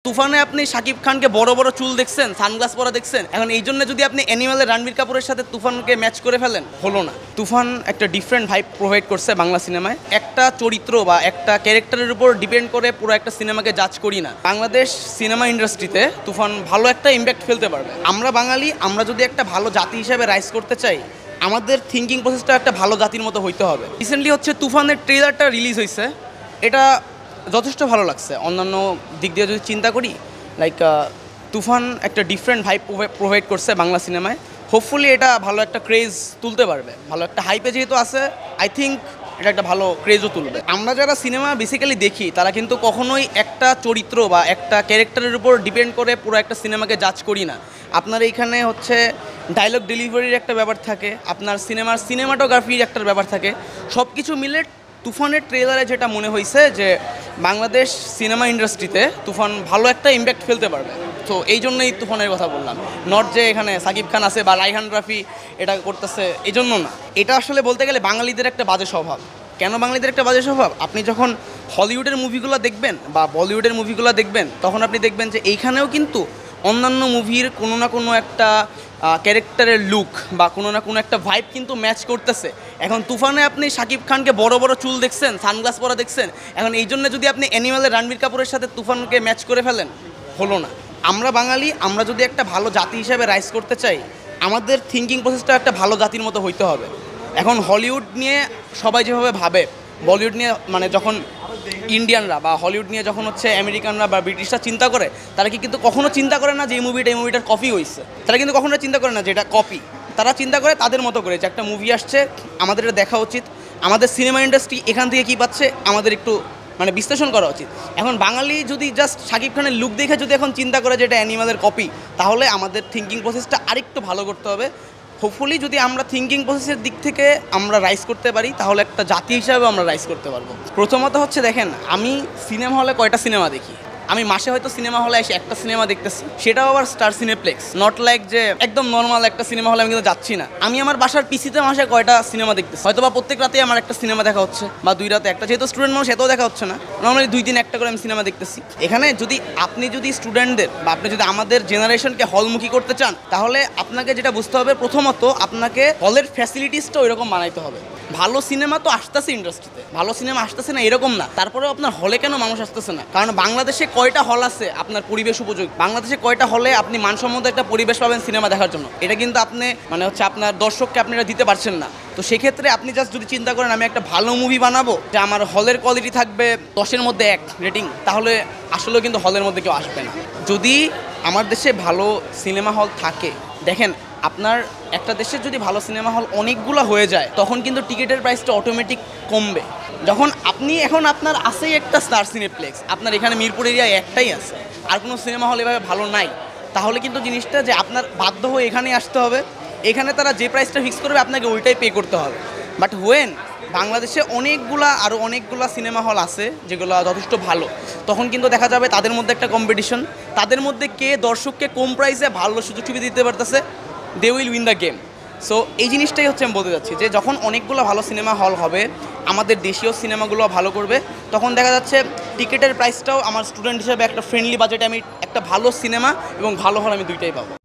তুফানে আপনি শাকিব খানকে বড় বড় চুল দেখছেন, সানগ্লাস পরা দেখছেন। এখন এই জন্য যদি আপনি অ্যানিমালের রণবীর কাপুরের সাথে তুফানকে ম্যাচ করে ফেলেন, হলো না। তুফান একটা ডিফারেন্ট ভাইব প্রোভাইড করছে বাংলা সিনেমায়। একটা চরিত্র বা একটা ক্যারেক্টারের উপর ডিপেন্ড করে পুরো একটা সিনেমাকে জাজ করি না। বাংলাদেশ সিনেমা ইন্ডাস্ট্রিতে তুফান ভালো একটা ইম্প্যাক্ট ফেলতে পারবে। আমরা বাঙালি, আমরা যদি একটা ভালো জাতি হিসেবে রাইজ করতে চাই, আমাদের থিঙ্কিং প্রসেসটা একটা ভালো জাতির মতো হইতে হবে। রিসেন্টলি হচ্ছে তুফানের ট্রেলারটা রিলিজ হয়েছে, এটা যথেষ্ট ভালো লাগছে। অন্যান্য দিক দিয়ে যদি চিন্তা করি, লাইক তুফান একটা ডিফারেন্ট ভাইব প্রোভাইড করছে বাংলা সিনেমায়। হোপফুলি এটা ভালো একটা ক্রেজ তুলতে পারবে, ভালো একটা হাইপে যেহেতু আছে, আই থিঙ্ক এটা একটা ভালো ক্রেজও তুলবে। আমরা যারা সিনেমা বেসিক্যালি দেখি, তারা কিন্তু কখনোই একটা চরিত্র বা একটা ক্যারেক্টারের উপর ডিপেন্ড করে পুরো একটা সিনেমাকে জাজ করি না। আপনার এইখানে হচ্ছে ডায়লগ ডেলিভারির একটা ব্যাপার থাকে, আপনার সিনেমাটোগ্রাফির একটা ব্যাপার থাকে। সব কিছু মিলে তুফানের ট্রেলারে যেটা মনে হয়েছে যে বাংলাদেশ সিনেমা ইন্ডাস্ট্রিতে তুফান ভালো একটা ইম্প্যাক্ট ফেলতে পারবে। তো এই জন্যই তুফানের কথা বললাম, নট যে এখানে সাকিব খান আছে বা রায়হান রাফি এটা করতেছে, এই জন্য না। এটা আসলে বলতে গেলে বাঙালিদের একটা বাজে স্বভাব। কেন বাঙালিদের একটা বাজে স্বভাব? আপনি যখন হলিউডের মুভিগুলো দেখবেন বা বলিউডের মুভিগুলো দেখবেন, তখন আপনি দেখবেন যে এইখানেও কিন্তু অন্যান্য মুভির কোনো না কোনো একটা ক্যারেক্টারের লুক বা কোনো না কোনো একটা ভাইব কিন্তু ম্যাচ করতেছে। এখন তুফানে আপনি শাকিব খানকে বড় বড় চুল দেখছেন, সানগ্লাস পরা দেখছেন। এখন এই জন্য যদি আপনি অ্যানিমালের রণবীর কাপুরের সাথে তুফানকে ম্যাচ করে ফেলেন, হলো না। আমরা বাঙালি, আমরা যদি একটা ভালো জাতি হিসেবে রাইজ করতে চাই, আমাদের থিঙ্কিং প্রসেসটা একটা ভালো জাতির মতো হইতে হবে। এখন হলিউড নিয়ে সবাই যেভাবে ভাবে, বলিউড নিয়ে মানে যখন ইন্ডিয়ানরা বা হলিউড নিয়ে যখন হচ্ছে আমেরিকানরা বা ব্রিটিশরা চিন্তা করে, তারা কিন্তু কখনো চিন্তা করে না যে এই মুভিটার কপি হয়েছে। তারা কিন্তু কখনো চিন্তা করে না যে এটা কপি। তারা চিন্তা করে তাদের মতো করে যে একটা মুভি আসছে, আমাদের এটা দেখা উচিত, আমাদের সিনেমা ইন্ডাস্ট্রি এখান থেকে কী পাচ্ছে আমাদের একটু মানে বিশ্লেষণ করা উচিত। এখন বাঙালি যদি জাস্ট শাকিব খানের লুক দেখে যদি এখন চিন্তা করে যে এটা অ্যানিমালের কপি, তাহলে আমাদের থিঙ্কিং প্রসেসটা আরেকটু ভালো করতে হবে। হোপফুলি যদি আমরা থিঙ্কিং প্রসেসের দিক থেকে আমরা রাইজ করতে পারি, তাহলে একটা জাতি হিসাবে আমরা রাইজ করতে পারবো। প্রথমত হচ্ছে দেখেন, আমি সিনেমা হলে কয়টা সিনেমা দেখি? আমি মাসে হয়তো সিনেমা হলে এসে একটা সিনেমা দেখতেছি, সেটাও আবার স্টার সিনেপ্লেক্স, নট লাইক যে একদম নর্মাল একটা সিনেমা হলে আমি কিন্তু যাচ্ছি না। আমি আমার বাসার পিসিতে মাসে কয়টা সিনেমা দেখতেছি, হয়তো বা প্রত্যেক রাতে আমার একটা সিনেমা দেখা হচ্ছে, বা 2 রাতে একটা। যেহেতু স্টুডেন্ট মানুষ, এতও দেখা হচ্ছে না, নর্মালি 2 দিন একটা করে আমি সিনেমা দেখতেছি। এখানে যদি আপনি স্টুডেন্টদের বা আপনি যদি আমাদের জেনারেশনকে হলমুখী করতে চান, তাহলে আপনাকে যেটা বুঝতে হবে, প্রথমত আপনাকে হলের ফ্যাসিলিটিসটা ওইরকম বানাইতে হবে। ভালো সিনেমা তো আসতেছে ইন্ডাস্ট্রিতে, ভালো সিনেমা আসতেছে না এরকম না, তারপরেও আপনার হলে কেন মানুষ আসতেছে না? কারণ বাংলাদেশে কয়টা হল আছে আপনার পরিবেশ উপযোগী? বাংলাদেশে কয়টা হলে আপনি মানসম্মত একটা পরিবেশ পাবেন সিনেমা দেখার জন্য? এটা কিন্তু আপনি মানে হচ্ছে আপনার দর্শককে আপনি এটা দিতে পারছেন না। তো সেক্ষেত্রে আপনি জাস্ট যদি চিন্তা করেন আমি একটা ভালো মুভি বানাবো, যে আমার হলের কোয়ালিটি থাকবে 10-এর মধ্যে 1 রেটিং, তাহলে আসলেও কিন্তু হলের মধ্যে কেউ আসবে না। যদি আমার দেশে ভালো সিনেমা হল থাকে, দেখেন আপনার একটা দেশের যদি ভালো সিনেমা হল অনেকগুলো হয়ে যায়, তখন কিন্তু টিকিটের প্রাইসটা অটোমেটিক কমবে। যখন আপনি এখন আপনার আছেই একটা স্টার সিনেপ্লেক্স, আপনার এখানে মিরপুর এরিয়ায় একটাই আছে, আর কোনো সিনেমা হল এভাবে ভালো নাই, তাহলে কিন্তু জিনিসটা যে আপনার বাধ্য হয়ে এখানেই আসতে হবে। এখানে তারা যে প্রাইসটা ফিক্স করবে আপনাকে ওইটাই পে করতে হবে। বাট হোয়েন বাংলাদেশে আরও অনেকগুলা সিনেমা হল আছে যেগুলো যথেষ্ট ভালো, তখন কিন্তু দেখা যাবে তাদের মধ্যে একটা কম্পিটিশন, তাদের মধ্যে কে দর্শককে কম প্রাইসে ভালো সুযোগ সুবিধা দিতে পারতেছে, they will win the game. So এই জিনিসটাই হচ্ছে আমি বলতে যাচ্ছি, যে যখন অনেকগুলো ভালো সিনেমা হল হবে, আমাদের দেশীয় সিনেমাগুলো ভালো করবে, তখন দেখা যাচ্ছে টিকিটের প্রাইসটাও আমার স্টুডেন্ট হিসেবে একটা ফ্রেন্ডলি বাজেটে আমি একটা ভালো সিনেমা এবং ভালো হল আমি দুইটাই পাবো।